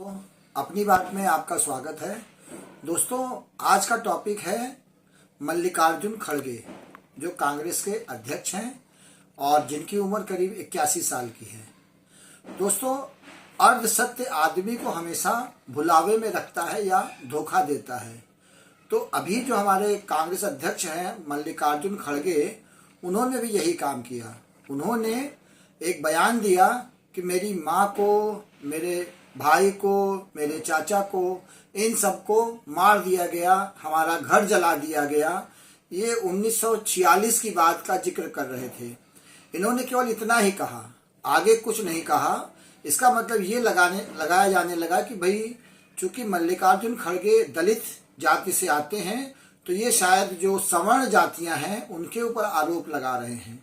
अपनी बात में आपका स्वागत है। दोस्तों, आज का टॉपिक है मल्लिकार्जुन खड़गे, जो कांग्रेस के अध्यक्ष हैं और जिनकी उम्र करीब 81 साल की है। दोस्तों, अर्धसत्य आदमी को हमेशा भुलावे में रखता है या धोखा देता है। तो अभी जो हमारे कांग्रेस अध्यक्ष हैं मल्लिकार्जुन खड़गे, उन्होंने भी यही काम किया। उन्होंने एक बयान दिया कि मेरी माँ को, मेरे भाई को, मेरे चाचा को, इन सबको मार दिया गया, हमारा घर जला दिया गया। ये 1946 की बात का जिक्र कर रहे थे। इन्होंने केवल इतना ही कहा, आगे कुछ नहीं कहा। इसका मतलब ये लगाया जाने लगा कि भाई चूंकि मल्लिकार्जुन खड़गे दलित जाति से आते हैं, तो ये शायद जो सवर्ण जातियां हैं उनके ऊपर आरोप लगा रहे हैं।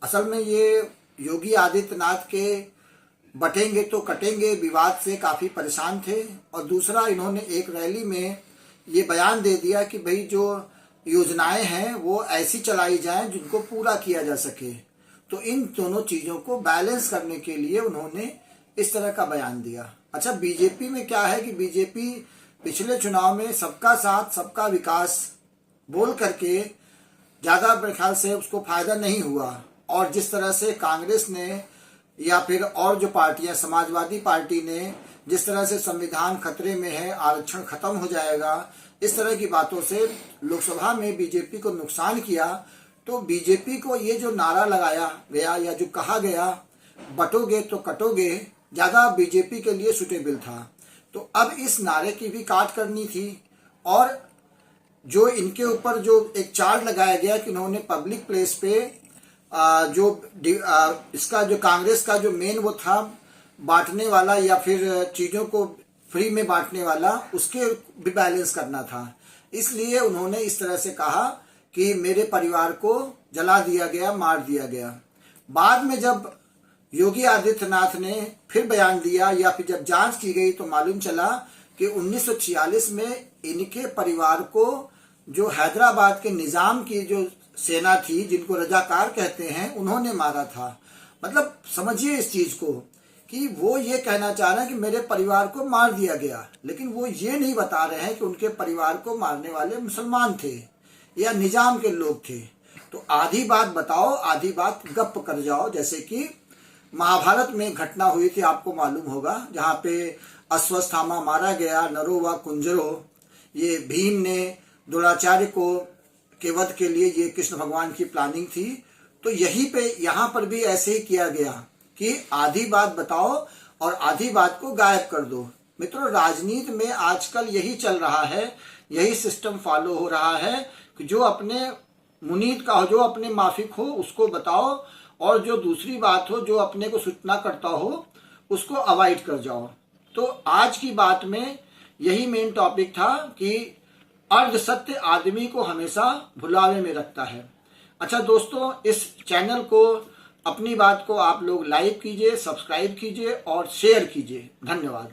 असल में ये योगी आदित्यनाथ के बटेंगे तो कटेंगे विवाद से काफ़ी परेशान थे। और दूसरा, इन्होंने एक रैली में ये बयान दे दिया कि भाई जो योजनाएं हैं वो ऐसी चलाई जाएं जिनको पूरा किया जा सके। तो इन दोनों चीज़ों को बैलेंस करने के लिए उन्होंने इस तरह का बयान दिया। अच्छा, बीजेपी में क्या है कि बीजेपी पिछले चुनाव में सबका साथ सबका विकास बोल करके ज़्यादा मेरे ख्याल से उसको फायदा नहीं हुआ। और जिस तरह से कांग्रेस ने या फिर और जो पार्टियां, समाजवादी पार्टी ने जिस तरह से संविधान खतरे में है, आरक्षण खत्म हो जाएगा, इस तरह की बातों से लोकसभा में बीजेपी को नुकसान किया। तो बीजेपी को ये जो नारा लगाया गया या जो कहा गया बटोगे तो कटोगे, ज़्यादा बीजेपी के लिए सुटेबल था। तो अब इस नारे की भी काट करनी थी। और जो इनके ऊपर जो एक चार्ज लगाया गया कि उन्होंने पब्लिक प्लेस पे इसका जो कांग्रेस का जो मेन वो था बांटने वाला या फिर चीज़ों को फ्री में बांटने वाला, उसके भी बैलेंस करना था। इसलिए उन्होंने इस तरह से कहा कि मेरे परिवार को जला दिया गया, मार दिया गया। बाद में जब योगी आदित्यनाथ ने फिर बयान दिया या फिर जब जांच की गई तो मालूम चला कि 1946 में इनके परिवार को जो हैदराबाद के निजाम की जो सेना थी, जिनको रजाकार कहते हैं, उन्होंने मारा था। मतलब समझिए इस चीज को कि वो ये कहना चाह रहे हैं कि मेरे परिवार को मार दिया गया, लेकिन वो ये नहीं बता रहे हैं कि उनके परिवार को मारने वाले मुसलमान थे या निजाम के लोग थे। तो आधी बात बताओ, आधी बात गप कर जाओ। जैसे कि महाभारत में घटना हुई थी, आपको मालूम होगा, जहाँ पे अश्वत्थामा मारा गया, नरो व कुंजरो। ये भीम ने द्रोणाचार्य को के वध के लिए ये कृष्ण भगवान की प्लानिंग थी। तो यहाँ पर भी ऐसे ही किया गया कि आधी बात बताओ और आधी बात को गायब कर दो। मित्रों, राजनीति में आजकल यही चल रहा है, यही सिस्टम फॉलो हो रहा है कि जो अपने मुनीत का हो, जो अपने माफिक हो, उसको बताओ, और जो दूसरी बात हो, जो अपने को सूचना करता हो, उसको अवॉइड कर जाओ। तो आज की बात में यही मेन टॉपिक था कि अर्धसत्य आदमी को हमेशा भुलावे में रखता है। अच्छा दोस्तों, इस चैनल को, अपनी बात को आप लोग लाइक कीजिए, सब्सक्राइब कीजिए और शेयर कीजिए। धन्यवाद।